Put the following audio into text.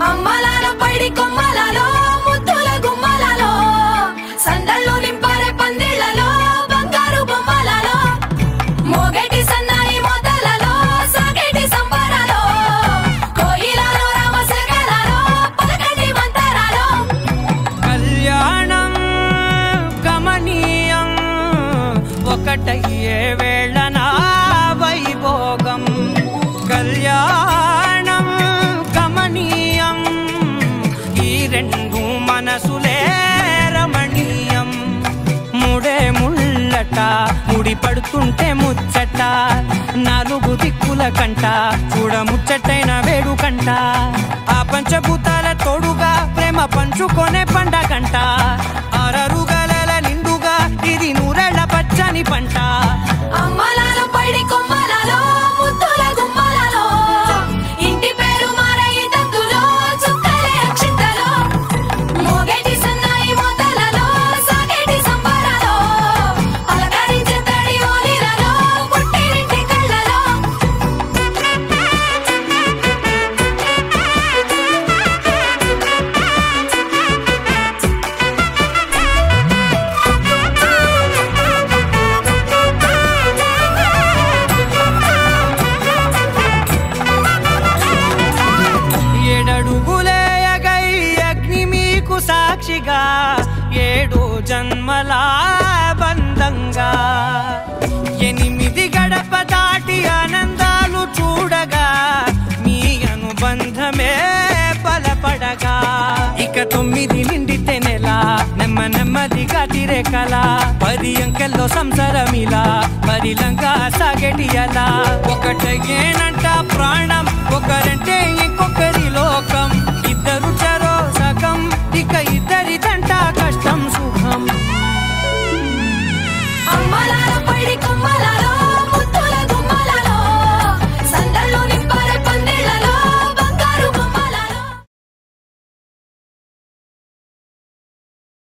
అమ్మలాల పైడి కొమ్మలలో ముద్దుల గుమ్మలలో సందళ్ళు నింపరే పందిళ్లలో బంగారు బొమ్మలలో మోగేటి సన్నాయి మోతలలో సాగేటి సంబరాలో కోయిలలో రామశేఖరాలో పలకండి మంతరాలో కళ్యాణం గమనీయం ఒకటయ్యే వేళన వైభోగం కళ్యాణం గమనీయం ఈ రెండు మనసులే రమణీయం ముడే ముళ్ళట ముడి పడుతుంటే ముచ్చట నాలుగు దిక్కుల కంట చూడ ముచ్చటైన వేడుకంట ఆ పంచభూతాల తోడుగా ప్రేమ పంచుకొనే పండగంట ఆరరుగల నిండుగా ఇది నూరెళ్ళ పచ్చని పంట అమ్మలాల పైడి కొమ్మలలో ముద్దుల గుమ్మలలో ఇంటి పేరు మారయి తంతులో చుక్కలే అక్షింతలో మోగేటి సన్నాయి మోతలలో సాగేటి సంబరాలో అలకరించే తడి ఓలిలలో పుట్టినింటి కళ్ళలో ఏడడుగులేయగై అగ్ని మీకు సాక్షిగా ఏడు జన్మల బంధంగా ఎనిమిది గడప దాటి ఆనందాలు చూడగా మీ అనుబంధమే బలపడగా ఇక 9 నిండితే నెల నెమ్మదిగా తిరేకల 10 అంకెల్లో సంసారమిలా పరిలంగా సాగేటి అలా ఒకటేనంట ప్రాణం ఒకరంటే